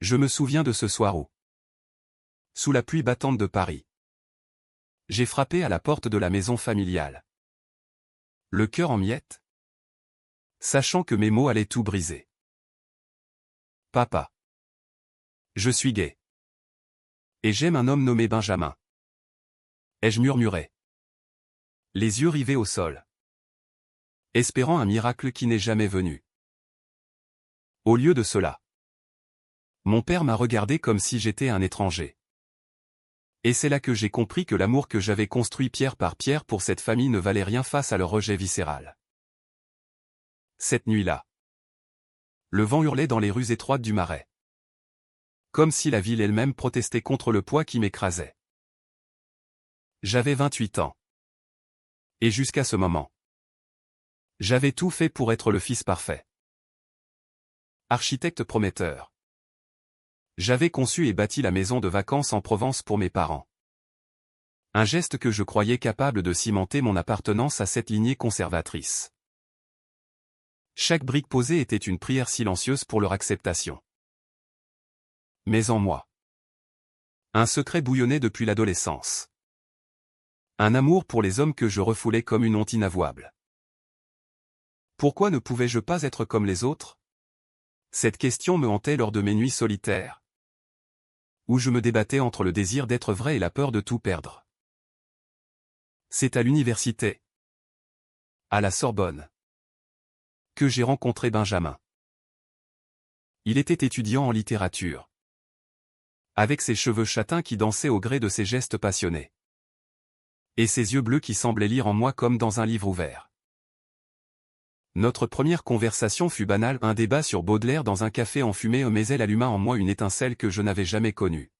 Je me souviens de ce soir où, sous la pluie battante de Paris, j'ai frappé à la porte de la maison familiale. Le cœur en miettes, sachant que mes mots allaient tout briser. Papa. Je suis gay. Et j'aime un homme nommé Benjamin. Ai-je murmuré, les yeux rivés au sol, espérant un miracle qui n'est jamais venu. Au lieu de cela, mon père m'a regardé comme si j'étais un étranger. Et c'est là que j'ai compris que l'amour que j'avais construit pierre par pierre pour cette famille ne valait rien face à leur rejet viscéral. Cette nuit-là, le vent hurlait dans les rues étroites du Marais. Comme si la ville elle-même protestait contre le poids qui m'écrasait. J'avais 28 ans. Et jusqu'à ce moment, j'avais tout fait pour être le fils parfait. Architecte prometteur. J'avais conçu et bâti la maison de vacances en Provence pour mes parents. Un geste que je croyais capable de cimenter mon appartenance à cette lignée conservatrice. Chaque brique posée était une prière silencieuse pour leur acceptation. Mais en moi, un secret bouillonnait depuis l'adolescence. Un amour pour les hommes que je refoulais comme une honte inavouable. Pourquoi ne pouvais-je pas être comme les autres? Cette question me hantait lors de mes nuits solitaires, où je me débattais entre le désir d'être vrai et la peur de tout perdre. C'est à l'université, à la Sorbonne, que j'ai rencontré Benjamin. Il était étudiant en littérature, avec ses cheveux châtains qui dansaient au gré de ses gestes passionnés, et ses yeux bleus qui semblaient lire en moi comme dans un livre ouvert. Notre première conversation fut banale, un débat sur Baudelaire dans un café enfumé, mais elle alluma en moi une étincelle que je n'avais jamais connue.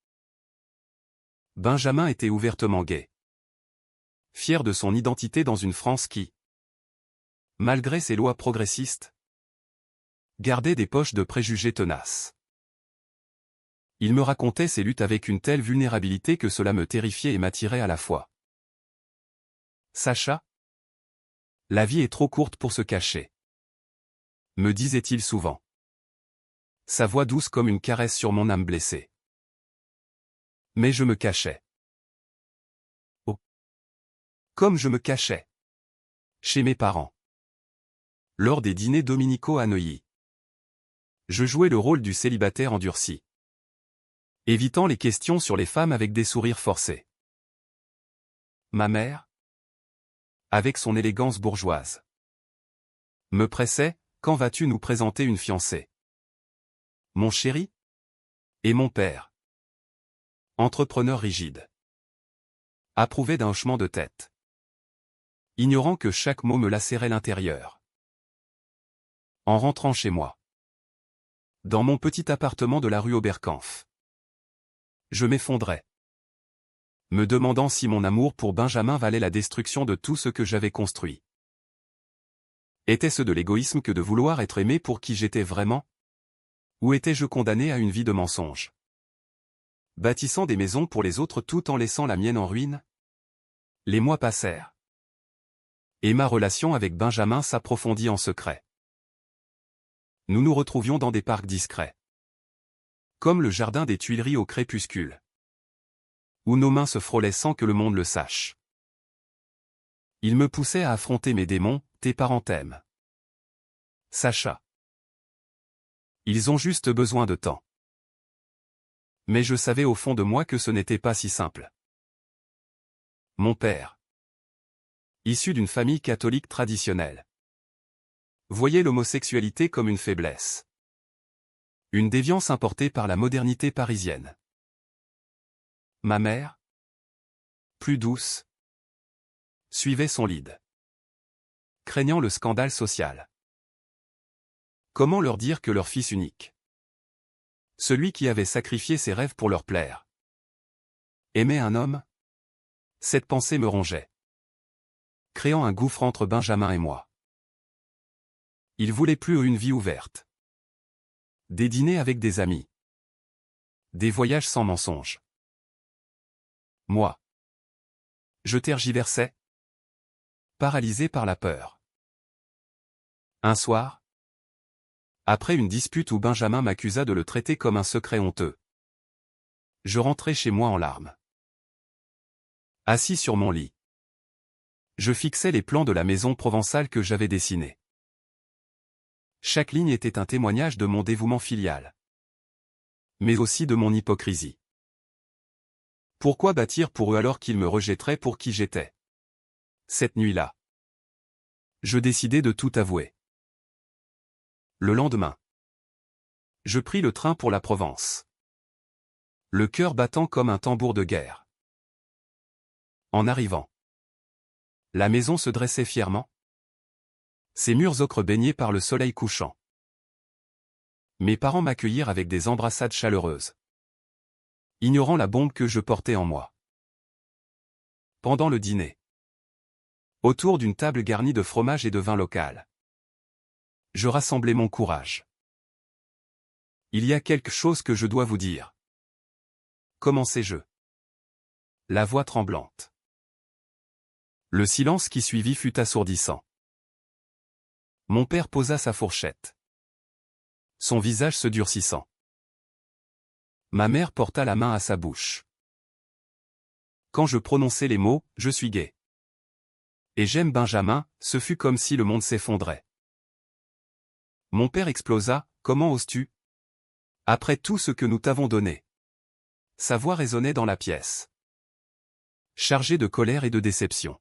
Benjamin était ouvertement gay. Fier de son identité dans une France qui, malgré ses lois progressistes, gardait des poches de préjugés tenaces. Il me racontait ses luttes avec une telle vulnérabilité que cela me terrifiait et m'attirait à la fois. Sacha, la vie est trop courte pour se cacher, me disait-il souvent. Sa voix douce comme une caresse sur mon âme blessée. Mais je me cachais. Oh. Comme je me cachais. Chez mes parents. Lors des dîners dominicaux à Neuilly. Je jouais le rôle du célibataire endurci, évitant les questions sur les femmes avec des sourires forcés. Ma mère, avec son élégance bourgeoise, me pressait, quand vas-tu nous présenter une fiancée? Mon chéri? Et mon père, entrepreneur rigide, approuvait d'un hochement de tête, ignorant que chaque mot me lacérait l'intérieur. En rentrant chez moi, dans mon petit appartement de la rue Oberkampf, je m'effondrais, me demandant si mon amour pour Benjamin valait la destruction de tout ce que j'avais construit. Était-ce de l'égoïsme que de vouloir être aimé pour qui j'étais vraiment? Ou étais-je condamné à une vie de mensonge? Bâtissant des maisons pour les autres tout en laissant la mienne en ruine? Les mois passèrent. Et ma relation avec Benjamin s'approfondit en secret. Nous nous retrouvions dans des parcs discrets, comme le jardin des Tuileries au crépuscule, où nos mains se frôlaient sans que le monde le sache. Il me poussait à affronter mes démons. Tes parents t'aiment, Sacha. Ils ont juste besoin de temps. Mais je savais au fond de moi que ce n'était pas si simple. Mon père, issu d'une famille catholique traditionnelle, voyait l'homosexualité comme une faiblesse. Une déviance importée par la modernité parisienne. Ma mère, plus douce, suivait son lead, craignant le scandale social. Comment leur dire que leur fils unique, celui qui avait sacrifié ses rêves pour leur plaire, aimait un homme? Cette pensée me rongeait, créant un gouffre entre Benjamin et moi. Il voulait plus une vie ouverte. Des dîners avec des amis. Des voyages sans mensonges. Moi, je tergiversais, paralysé par la peur. Un soir, Après une dispute où Benjamin m'accusa de le traiter comme un secret honteux. Je rentrai chez moi en larmes. Assis sur mon lit, je fixais les plans de la maison provençale que j'avais dessinée. Chaque ligne était un témoignage de mon dévouement filial, mais aussi de mon hypocrisie. Pourquoi bâtir pour eux alors qu'ils me rejetteraient pour qui j'étais? Cette nuit-là, je décidai de tout avouer. Le lendemain, je pris le train pour la Provence, le cœur battant comme un tambour de guerre. En arrivant, la maison se dressait fièrement, ses murs ocre baignés par le soleil couchant. Mes parents m'accueillirent avec des embrassades chaleureuses, ignorant la bombe que je portais en moi. Pendant le dîner, autour d'une table garnie de fromage et de vin local, je rassemblai mon courage. Il y a quelque chose que je dois vous dire. Commençai-je, la voix tremblante. Le silence qui suivit fut assourdissant. Mon père posa sa fourchette, son visage se durcissant. Ma mère porta la main à sa bouche. Quand je prononçai les mots « je suis gay » et « j'aime Benjamin », ce fut comme si le monde s'effondrait. Mon père explosa « Comment oses-tu ? Après tout ce que nous t'avons donné ?» Sa voix résonnait dans la pièce, chargée de colère et de déception.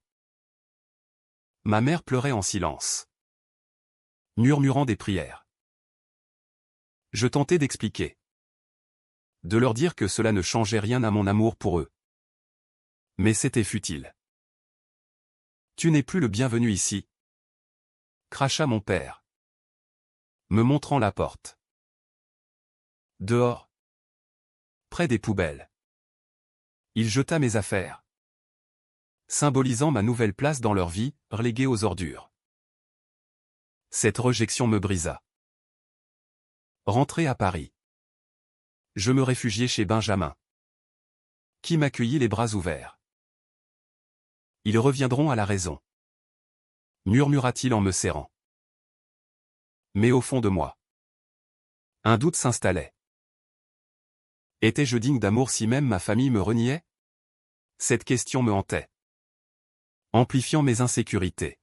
Ma mère pleurait en silence, murmurant des prières. Je tentais d'expliquer, de leur dire que cela ne changeait rien à mon amour pour eux. Mais c'était futile. « Tu n'es plus le bienvenu ici », cracha mon père, me montrant la porte. Dehors, près des poubelles, il jeta mes affaires, symbolisant ma nouvelle place dans leur vie, reléguée aux ordures. Cette rejection me brisa. Rentré à Paris, je me réfugiai chez Benjamin, qui m'accueillit les bras ouverts. Ils reviendront à la raison, murmura-t-il en me serrant. Mais au fond de moi, un doute s'installait. Étais-je digne d'amour si même ma famille me reniait? Cette question me hantait, amplifiant mes insécurités.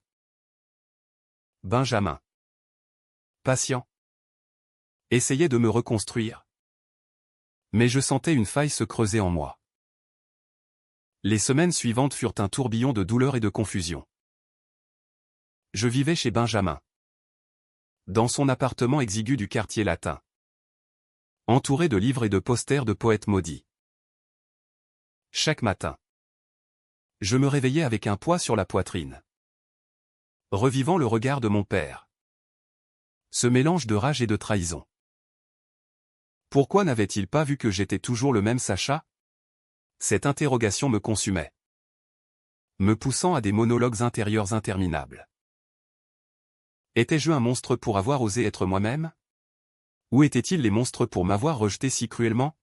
Benjamin, patient, essayait de me reconstruire. Mais je sentais une faille se creuser en moi. Les semaines suivantes furent un tourbillon de douleur et de confusion. Je vivais chez Benjamin, dans son appartement exigu du quartier latin, entouré de livres et de posters de poètes maudits. Chaque matin, je me réveillais avec un poids sur la poitrine, revivant le regard de mon père. Ce mélange de rage et de trahison. Pourquoi n'avait-il pas vu que j'étais toujours le même Sacha? Cette interrogation me consumait, me poussant à des monologues intérieurs interminables. Étais-je un monstre pour avoir osé être moi-même? Où étaient-ils les monstres pour m'avoir rejeté si cruellement?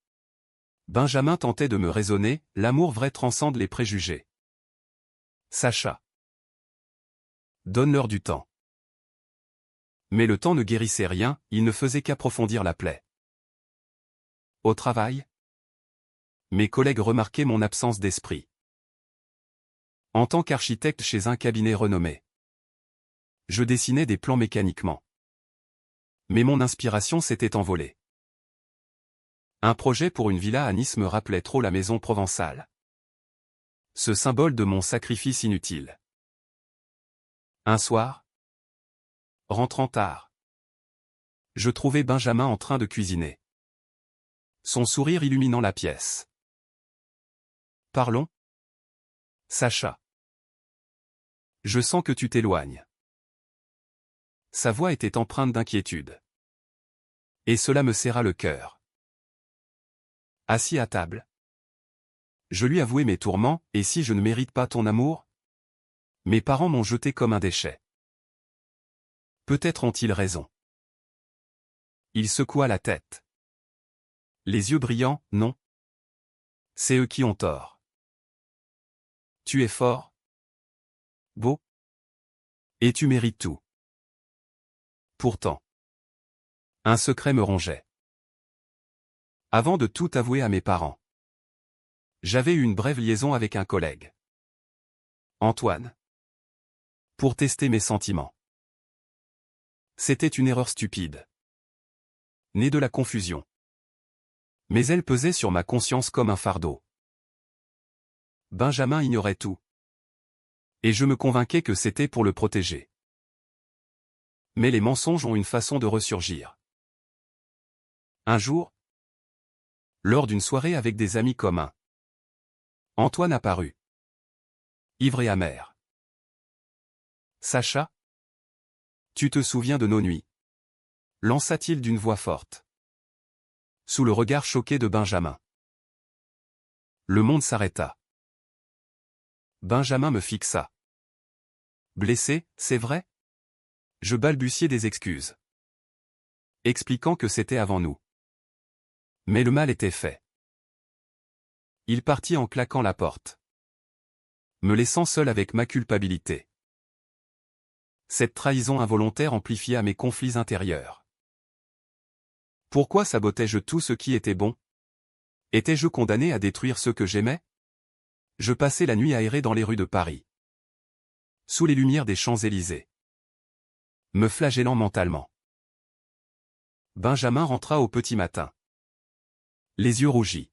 Benjamin tentait de me raisonner, l'amour vrai transcende les préjugés. Sacha, donne-leur du temps. Mais le temps ne guérissait rien, il ne faisait qu'approfondir la plaie. Au travail, mes collègues remarquaient mon absence d'esprit. En tant qu'architecte chez un cabinet renommé, je dessinais des plans mécaniquement. Mais mon inspiration s'était envolée. Un projet pour une villa à Nice me rappelait trop la maison provençale. Ce symbole de mon sacrifice inutile. Un soir, rentrant tard, je trouvai Benjamin en train de cuisiner, son sourire illuminant la pièce. Parlons. Sacha. Je sens que tu t'éloignes. Sa voix était empreinte d'inquiétude. Et cela me serra le cœur. Assis à table, je lui avouai mes tourments, et si je ne mérite pas ton amour? Mes parents m'ont jeté comme un déchet. Peut-être ont-ils raison. Il secoua la tête. Les yeux brillants, non. C'est eux qui ont tort. Tu es fort, beau, et tu mérites tout. Pourtant, Un secret me rongeait. Avant de tout avouer à mes parents, j'avais eu une brève liaison avec un collègue. Antoine. Pour tester mes sentiments. C'était une erreur stupide. Née de la confusion. Mais elle pesait sur ma conscience comme un fardeau. Benjamin ignorait tout. Et je me convainquais que c'était pour le protéger. Mais les mensonges ont une façon de ressurgir. Un jour, lors d'une soirée avec des amis communs, Antoine apparut. Ivre et amer. Sacha? Tu te souviens de nos nuits? Lança-t-il d'une voix forte. Sous le regard choqué de Benjamin. Le monde s'arrêta. Benjamin me fixa. Blessé, c'est vrai? Je balbutiai des excuses. Expliquant que c'était avant nous. Mais le mal était fait. Il partit en claquant la porte. Me laissant seul avec ma culpabilité. Cette trahison involontaire amplifia mes conflits intérieurs. Pourquoi sabotais-je tout ce qui était bon? Étais-je condamné à détruire ceux que j'aimais? Je passais la nuit à errer dans les rues de Paris. Sous les lumières des Champs-Élysées. Me flagellant mentalement. Benjamin rentra au petit matin. Les yeux rougis.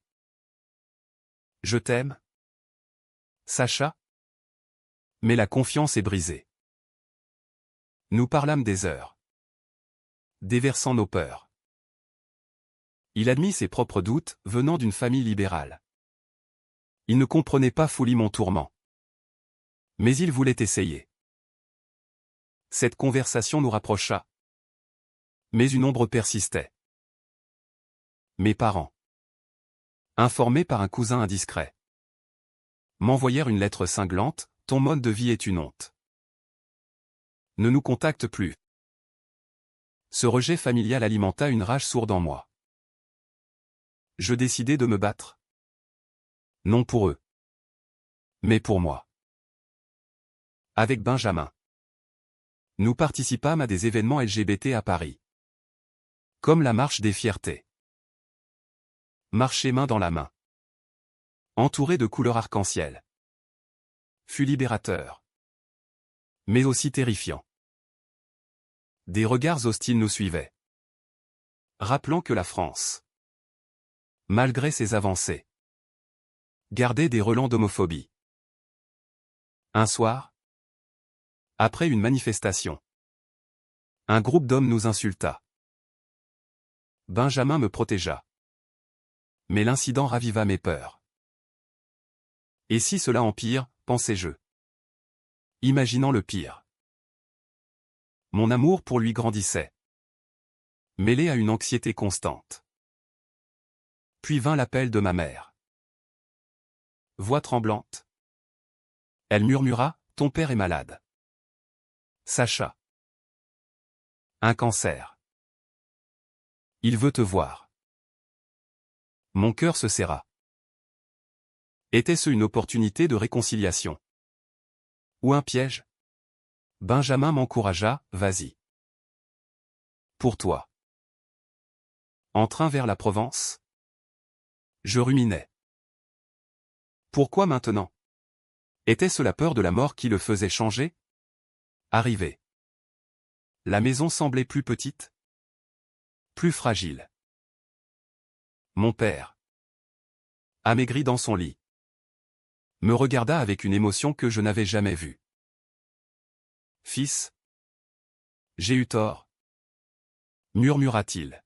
Je t'aime? Sacha? Mais la confiance est brisée. Nous parlâmes des heures. Déversant nos peurs. Il admit ses propres doutes, venant d'une famille libérale. Il ne comprenait pas fully mon tourment. Mais il voulait essayer. Cette conversation nous rapprocha. Mais une ombre persistait. Mes parents, informés par un cousin indiscret, m'envoyèrent une lettre cinglante, ton mode de vie est une honte. Ne nous contacte plus. Ce rejet familial alimenta une rage sourde en moi. Je décidai de me battre. Non pour eux. Mais pour moi. Avec Benjamin. Nous participâmes à des événements LGBT à Paris. Comme la marche des fiertés. Marcher main dans la main. Entouré de couleurs arc-en-ciel. Fut libérateur. Mais aussi terrifiant. Des regards hostiles nous suivaient. Rappelant que la France, malgré ses avancées, gardait des relents d'homophobie. Un soir, après une manifestation, un groupe d'hommes nous insulta. Benjamin me protégea. Mais l'incident raviva mes peurs. Et si cela empire, pensais-je. Imaginant le pire. Mon amour pour lui grandissait. Mêlé à une anxiété constante. Puis vint l'appel de ma mère. Voix tremblante. Elle murmura, ton père est malade. Sacha. Un cancer. Il veut te voir. Mon cœur se serra. Était-ce une opportunité de réconciliation? Ou un piège? Benjamin m'encouragea, vas-y. Pour toi. En train vers la Provence? Je ruminais. Pourquoi maintenant? Était-ce la peur de la mort qui le faisait changer? Arrivé. La maison semblait plus petite? Plus fragile. Mon père, amaigri dans son lit, me regarda avec une émotion que je n'avais jamais vue. Fils, j'ai eu tort, murmura-t-il.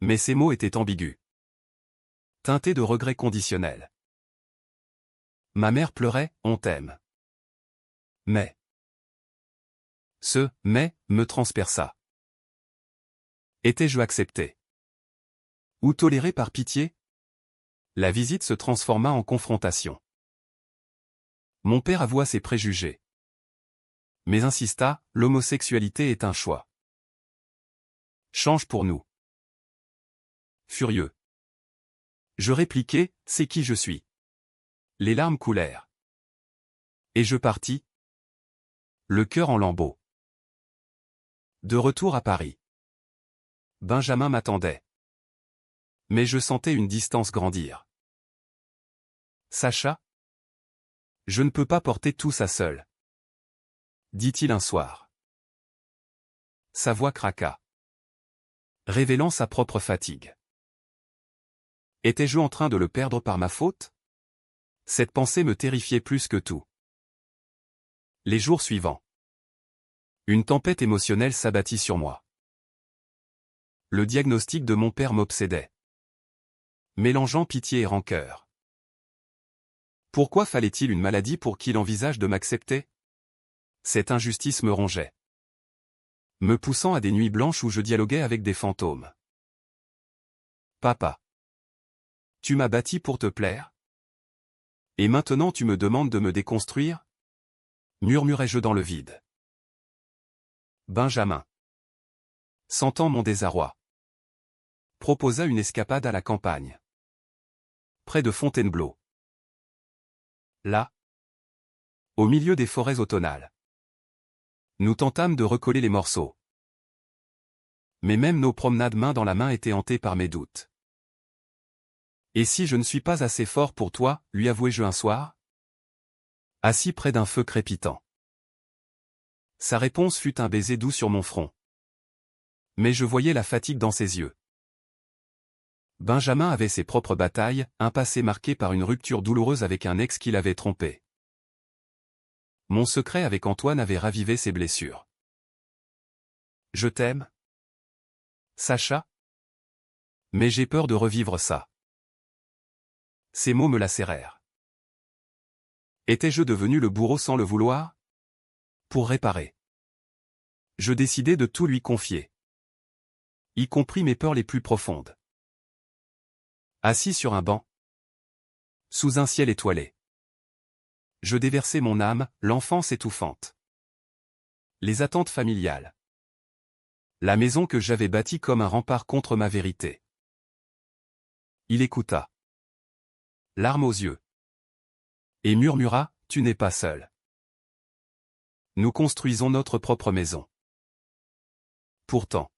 Mais ces mots étaient ambigus, teintés de regrets conditionnels. Ma mère pleurait, on t'aime. Mais. Ce « mais » me transperça. Étais-je accepté? Ou toléré par pitié? La visite se transforma en confrontation. Mon père avoua ses préjugés. Mais insista, l'homosexualité est un choix. Change pour nous. Furieux. Je répliquai, c'est qui je suis. Les larmes coulèrent. Et je partis. Le cœur en lambeaux. De retour à Paris. Benjamin m'attendait. Mais je sentais une distance grandir. Sacha? Je ne peux pas porter tout ça seul, dit-il un soir. Sa voix craqua, révélant sa propre fatigue. Étais-je en train de le perdre par ma faute? Cette pensée me terrifiait plus que tout. Les jours suivants. Une tempête émotionnelle s'abattit sur moi. Le diagnostic de mon père m'obsédait, mélangeant pitié et rancœur. Pourquoi fallait-il une maladie pour qu'il envisage de m'accepter? Cette injustice me rongeait, me poussant à des nuits blanches où je dialoguais avec des fantômes. Papa, tu m'as bâti pour te plaire? Et maintenant tu me demandes de me déconstruire? Murmurai-je dans le vide. Benjamin, sentant mon désarroi, proposa une escapade à la campagne, près de Fontainebleau. Là, au milieu des forêts automnales, nous tentâmes de recoller les morceaux. Mais même nos promenades main dans la main étaient hantées par mes doutes. Et si je ne suis pas assez fort pour toi, lui avouai-je un soir, assis près d'un feu crépitant. Sa réponse fut un baiser doux sur mon front. Mais je voyais la fatigue dans ses yeux. Benjamin avait ses propres batailles, un passé marqué par une rupture douloureuse avec un ex qui l'avait trompé. Mon secret avec Antoine avait ravivé ses blessures. Je t'aime, Sacha? Mais j'ai peur de revivre ça. Ces mots me lacérèrent. Étais-je devenu le bourreau sans le vouloir? Pour réparer. Je décidai de tout lui confier, y compris mes peurs les plus profondes. Assis sur un banc, sous un ciel étoilé, je déversai mon âme, l'enfance étouffante, les attentes familiales, la maison que j'avais bâtie comme un rempart contre ma vérité. Il écouta, larmes aux yeux, et murmura, « Tu n'es pas seul. Nous construisons notre propre maison. » Pourtant,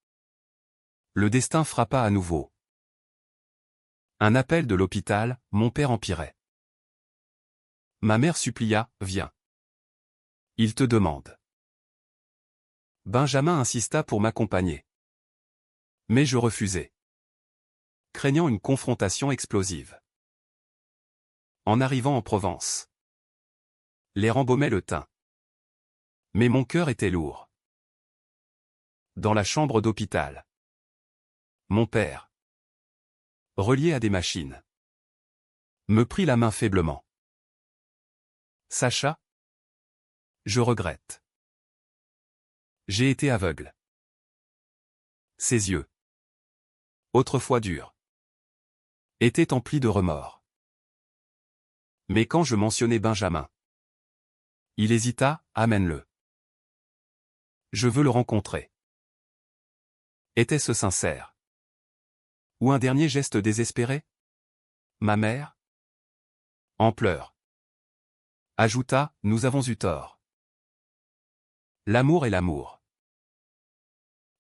le destin frappa à nouveau. Un appel de l'hôpital, mon père empirait. Ma mère supplia, « Viens. Il te demande. » Benjamin insista pour m'accompagner. Mais je refusai, craignant une confrontation explosive. En arrivant en Provence, l'air embaumait le teint. Mais mon cœur était lourd. Dans la chambre d'hôpital, mon père, relié à des machines, me prit la main faiblement. Sacha? Je regrette. J'ai été aveugle. Ses yeux, autrefois durs, étaient emplis de remords. Mais quand je mentionnai Benjamin, il hésita, « Amène-le. Je veux le rencontrer. » Était-ce sincère? Ou un dernier geste désespéré? Ma mère, en pleurs, ajouta, « Nous avons eu tort. L'amour est l'amour. »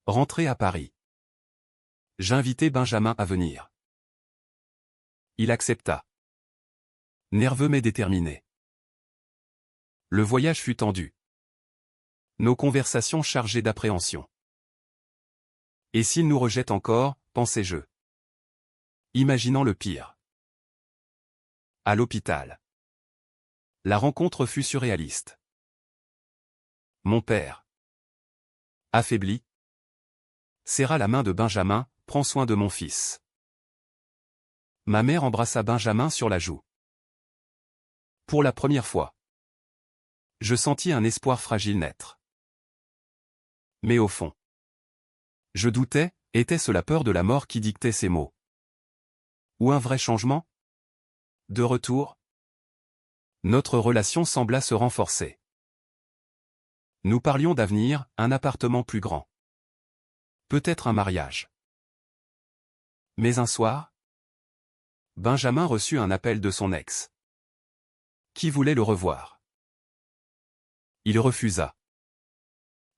Rentré à Paris, j'invitai Benjamin à venir. Il accepta. Nerveux mais déterminé. Le voyage fut tendu. Nos conversations chargées d'appréhension. Et s'il nous rejette encore, pensai-je, imaginant le pire. À l'hôpital, la rencontre fut surréaliste. Mon père, affaibli, serra la main de Benjamin, « Prends soin de mon fils. » Ma mère embrassa Benjamin sur la joue. Pour la première fois, je sentis un espoir fragile naître. Mais au fond, je doutais, était-ce la peur de la mort qui dictait ces mots? Ou un vrai changement? De retour, notre relation sembla se renforcer. Nous parlions d'avenir, un appartement plus grand. Peut-être un mariage. Mais un soir, Benjamin reçut un appel de son ex, qui voulait le revoir. Il refusa.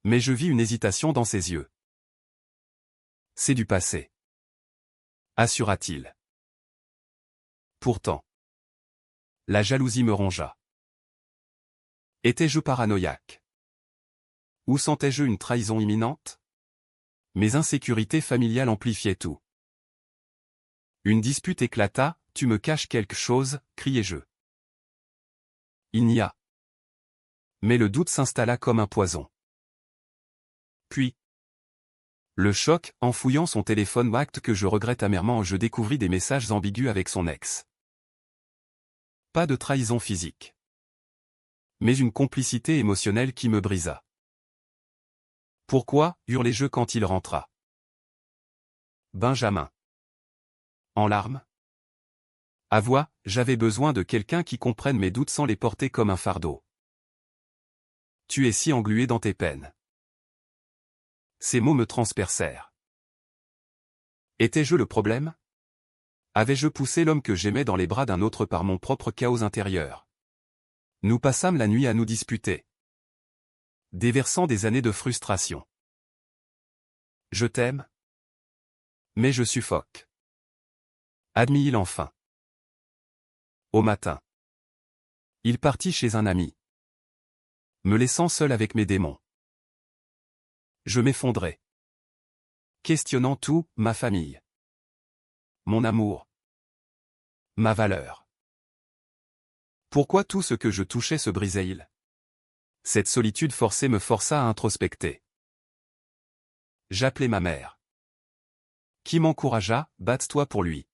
Mais je vis une hésitation dans ses yeux. C'est du passé, assura-t-il. Pourtant, la jalousie me rongea. Étais-je paranoïaque? Ou sentais-je une trahison imminente? Mes insécurités familiales amplifiaient tout. Une dispute éclata, « Tu me caches quelque chose » criai-je. Il n'y a. Mais le doute s'installa comme un poison. Puis, le choc, en fouillant son téléphone, acte que je regrette amèrement, je découvris des messages ambigus avec son ex. Pas de trahison physique, mais une complicité émotionnelle qui me brisa. Pourquoi, hurlai-je quand il rentra. Benjamin. En larmes. Avoua, j'avais besoin de quelqu'un qui comprenne mes doutes sans les porter comme un fardeau. Tu es si englué dans tes peines. Ces mots me transpercèrent. Étais-je le problème? Avais-je poussé l'homme que j'aimais dans les bras d'un autre par mon propre chaos intérieur? Nous passâmes la nuit à nous disputer, déversant des années de frustration. Je t'aime, mais je suffoque. Admit-il enfin. Au matin, il partit chez un ami, me laissant seul avec mes démons. Je m'effondrais, questionnant tout, ma famille, mon amour, ma valeur. Pourquoi tout ce que je touchais se brisait-il? Cette solitude forcée me força à introspecter. J'appelai ma mère, qui m'encouragea, « Batte-toi pour lui,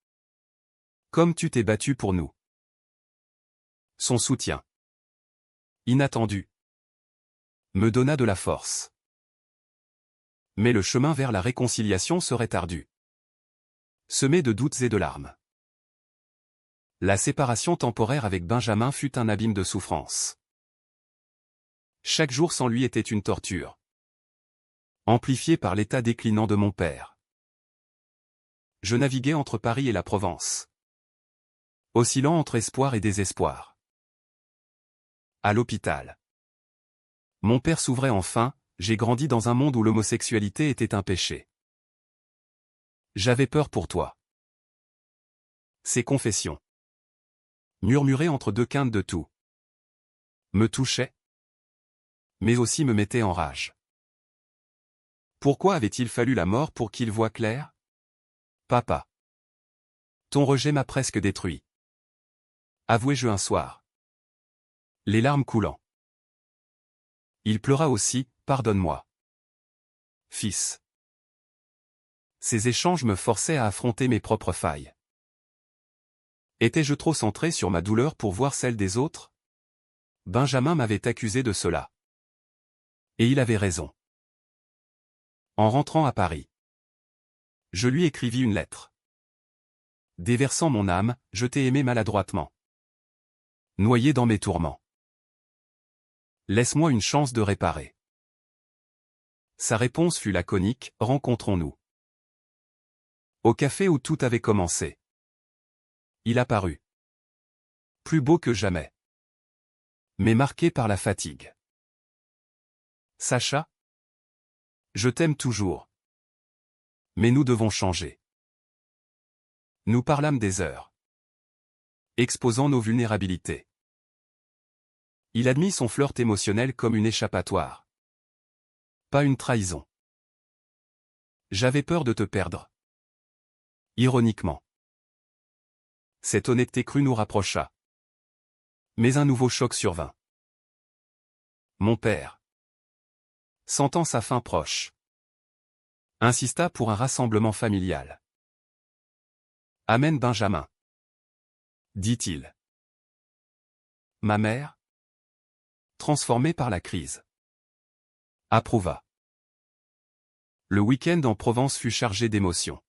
comme tu t'es battu pour nous. » Son soutien, inattendu, me donna de la force. Mais le chemin vers la réconciliation serait ardu, semé de doutes et de larmes. La séparation temporaire avec Benjamin fut un abîme de souffrance. Chaque jour sans lui était une torture, amplifiée par l'état déclinant de mon père. Je naviguais entre Paris et la Provence, oscillant entre espoir et désespoir. À l'hôpital, mon père s'ouvrait enfin. J'ai grandi dans un monde où l'homosexualité était un péché. J'avais peur pour toi. Ces confessions, murmurées entre deux quintes de tout, me touchaient, mais aussi me mettaient en rage. Pourquoi avait-il fallu la mort pour qu'il voie clair? Papa, ton rejet m'a presque détruit. Avouai-je un soir, les larmes coulant. Il pleura aussi, « Pardonne-moi, fils. » Ces échanges me forçaient à affronter mes propres failles. Étais-je trop centré sur ma douleur pour voir celle des autres? Benjamin m'avait accusé de cela. Et il avait raison. En rentrant à Paris, je lui écrivis une lettre. Déversant mon âme, je t'ai aimé maladroitement, noyé dans mes tourments. Laisse-moi une chance de réparer. Sa réponse fut laconique, « Rencontrons-nous. » Au café où tout avait commencé. Il apparut. Plus beau que jamais, mais marqué par la fatigue. Sacha, je t'aime toujours. Mais nous devons changer. Nous parlâmes des heures, exposant nos vulnérabilités. Il admit son flirt émotionnel comme une échappatoire, pas une trahison. J'avais peur de te perdre. Ironiquement. Cette honnêteté crue nous rapprocha. Mais un nouveau choc survint. Mon père, sentant sa fin proche, insista pour un rassemblement familial. Amène Benjamin, dit-il. Ma mère, transformée par la crise, approuva. Le week-end en Provence fut chargé d'émotions.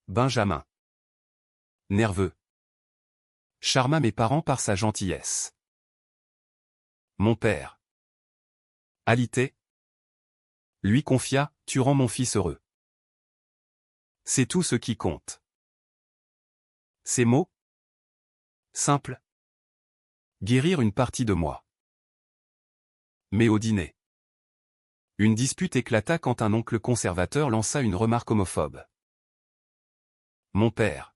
Benjamin, nerveux, charma mes parents par sa gentillesse. Mon père, alité, lui confia, « Tu rends mon fils heureux. » C'est tout ce qui compte. Ces mots, simples, guérir une partie de moi. Mais au dîner, Une dispute éclata quand un oncle conservateur lança une remarque homophobe. Mon père,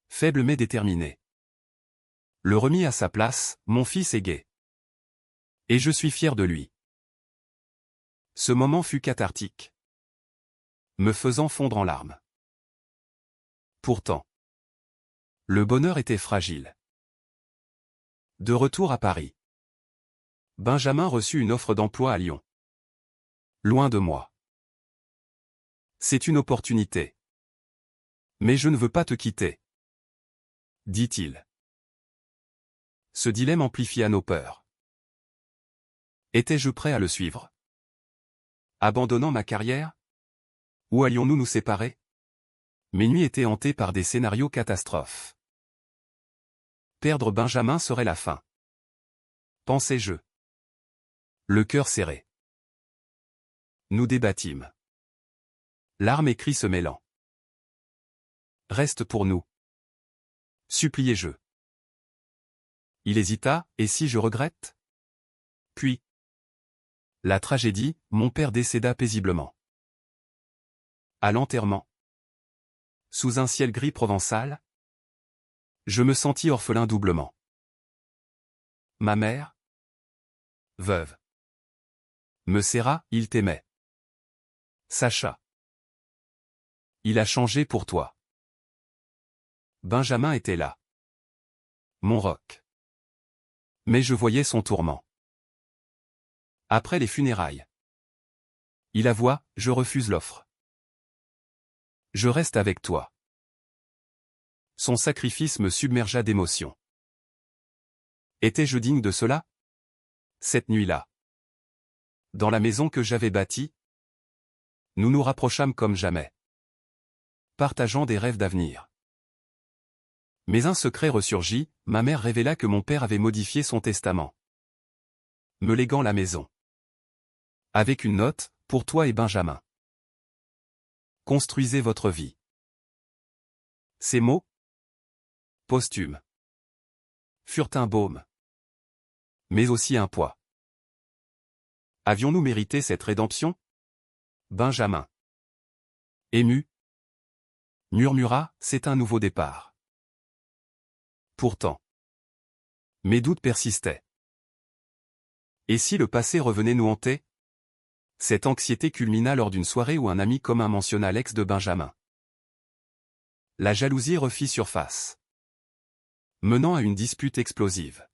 faible mais déterminé, le remit à sa place. Mon fils est gay. Et je suis fier de lui. Ce moment fut cathartique, me faisant fondre en larmes. Pourtant, le bonheur était fragile. De retour à Paris, Benjamin reçut une offre d'emploi à Lyon. Loin de moi. C'est une opportunité. Mais je ne veux pas te quitter, dit-il. Ce dilemme amplifia nos peurs. Étais-je prêt à le suivre? Abandonnant ma carrière? Ou allions-nous nous séparer? Mes nuits étaient hantées par des scénarios catastrophes. Perdre Benjamin serait la fin, pensais-je, le cœur serré. Nous débattîmes. Larmes et cris se mêlant. Reste pour nous, suppliai-je. Il hésita, et si je regrette? Puis, la tragédie, mon père décéda paisiblement. À l'enterrement, sous un ciel gris provençal, je me sentis orphelin doublement. Ma mère, veuve, me serra. Il t'aimait, Sacha. Il a changé pour toi. Benjamin était là, mon roc. Mais je voyais son tourment. Après les funérailles, il avoua, je refuse l'offre. Je reste avec toi. Son sacrifice me submergea d'émotion. Étais-je digne de cela? Cette nuit-là, dans la maison que j'avais bâtie, nous nous rapprochâmes comme jamais, partageant des rêves d'avenir. Mais un secret ressurgit, ma mère révéla que mon père avait modifié son testament, me léguant la maison. Avec une note, pour toi et Benjamin. Construisez votre vie. Ces mots, posthumes, furent un baume, mais aussi un poids. Avions-nous mérité cette rédemption? Benjamin, ému, murmura, c'est un nouveau départ. Pourtant, mes doutes persistaient. Et si le passé revenait nous hanter? Cette anxiété culmina lors d'une soirée où un ami commun mentionna l'ex de Benjamin. La jalousie refit surface, menant à une dispute explosive.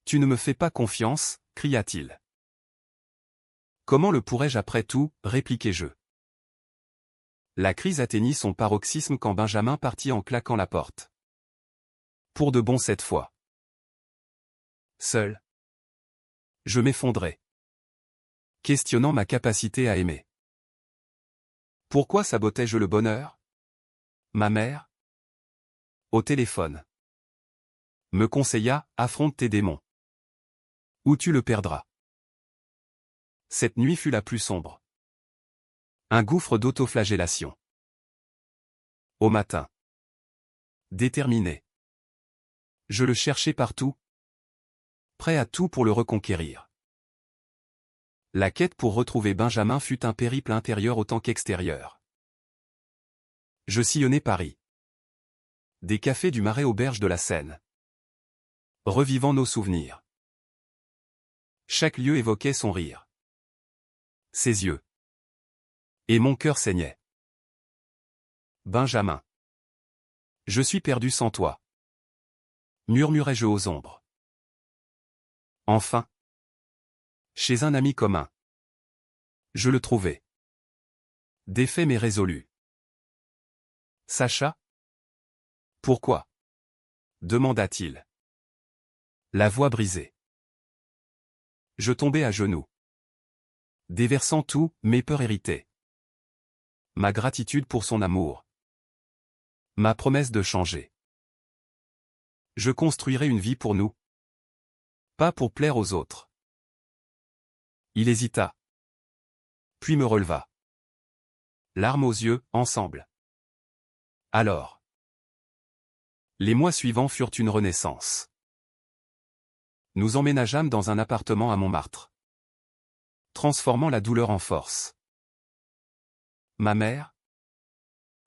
Tu ne me fais pas confiance, cria-t-il. Comment le pourrais-je après tout, répliquai-je. La crise atteignit son paroxysme quand Benjamin partit en claquant la porte. Pour de bon cette fois. Seul, je m'effondrais, questionnant ma capacité à aimer. Pourquoi sabotais-je le bonheur? Ma mère, au téléphone, me conseilla, affronte tes démons, ou tu le perdras. Cette nuit fut la plus sombre. Un gouffre d'autoflagellation. Au matin, déterminé, je le cherchais partout, prêt à tout pour le reconquérir. La quête pour retrouver Benjamin fut un périple intérieur autant qu'extérieur. Je sillonnais Paris. Des cafés du Marais aux berges de la Seine. Revivant nos souvenirs. Chaque lieu évoquait son rire. Ses yeux. Et mon cœur saignait. Benjamin. Je suis perdu sans toi, murmurai-je aux ombres. Enfin, chez un ami commun, je le trouvai. Défait mais résolu. Sacha? Pourquoi? Demanda-t-il. La voix brisée. Je tombai à genoux, déversant tout, mes peurs héritées. Ma gratitude pour son amour. Ma promesse de changer. Je construirai une vie pour nous. Pas pour plaire aux autres. Il hésita. Puis me releva. Larmes aux yeux, ensemble. Alors. Les mois suivants furent une renaissance. Nous emménageâmes dans un appartement à Montmartre. transformant la douleur en force. Ma mère,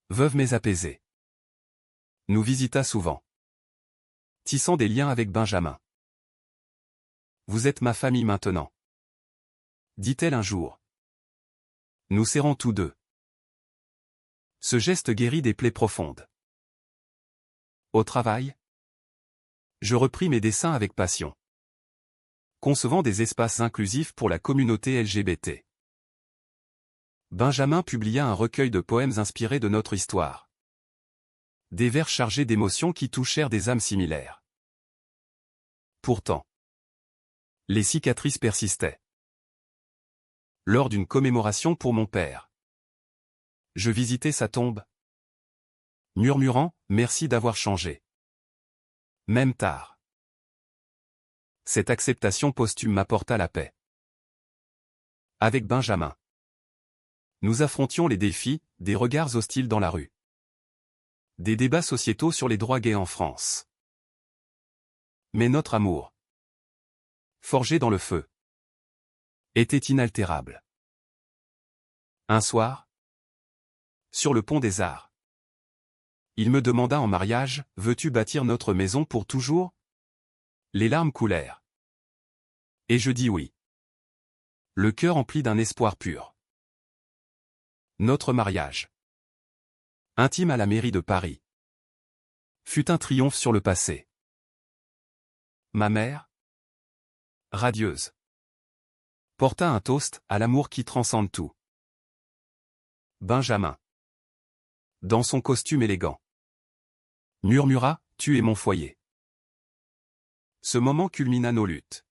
veuve mais apaisée, nous visita souvent, tissant des liens avec Benjamin. Vous êtes ma famille maintenant, dit-elle un jour. Nous serrons tous deux. Ce geste guérit des plaies profondes. Au travail, je repris mes dessins avec passion, concevant des espaces inclusifs pour la communauté LGBT. Benjamin publia un recueil de poèmes inspirés de notre histoire. Des vers chargés d'émotions qui touchèrent des âmes similaires. Pourtant, les cicatrices persistaient. Lors d'une commémoration pour mon père, je visitais sa tombe, murmurant « Merci d'avoir changé ». Même tard. Cette acceptation posthume m'apporta la paix. Avec Benjamin, nous affrontions les défis, des regards hostiles dans la rue. Des débats sociétaux sur les droits gays en France. Mais notre amour, forgé dans le feu, était inaltérable. Un soir, sur le pont des Arts, il me demanda en mariage « Veux-tu bâtir notre maison pour toujours ?» Les larmes coulèrent. Et je dis oui. Le cœur empli d'un espoir pur. Notre mariage, intime à la mairie de Paris, fut un triomphe sur le passé. Ma mère, radieuse, porta un toast à l'amour qui transcende tout. Benjamin, dans son costume élégant, murmura « Tu es mon foyer ». Ce moment culmina nos luttes,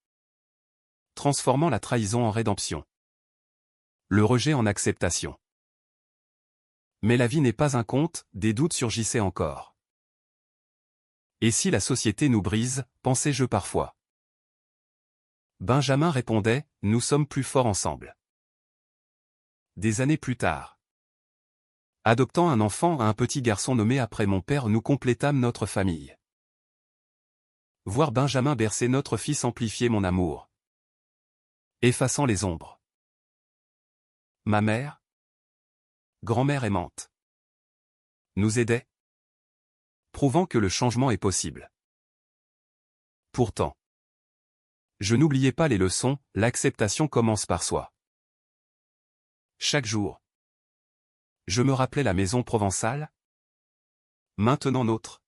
transformant la trahison en rédemption, le rejet en acceptation. Mais la vie n'est pas un conte, des doutes surgissaient encore. Et si la société nous brise, pensais-je parfois. Benjamin répondait, nous sommes plus forts ensemble. Des années plus tard, adoptant un enfant à un petit garçon nommé après mon père, nous complétâmes notre famille. Voir Benjamin bercer notre fils amplifiait mon amour, effaçant les ombres. Ma mère, grand-mère aimante, nous aidait, prouvant que le changement est possible. Pourtant, je n'oubliais pas les leçons, l'acceptation commence par soi. Chaque jour, je me rappelais la maison provençale, maintenant nôtre,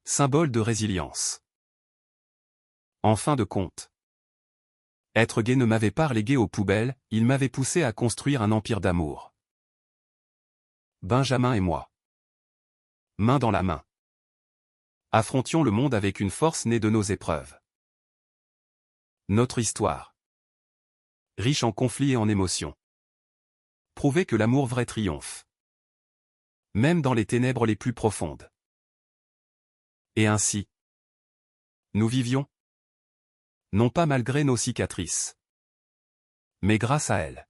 symbole de résilience. En fin de compte, être gay ne m'avait pas relégué aux poubelles, il m'avait poussé à construire un empire d'amour. Benjamin et moi, main dans la main, affrontions le monde avec une force née de nos épreuves. Notre histoire, riche en conflits et en émotions, prouvait que l'amour vrai triomphe, même dans les ténèbres les plus profondes. Et ainsi, nous vivions, non pas malgré nos cicatrices, mais grâce à elles.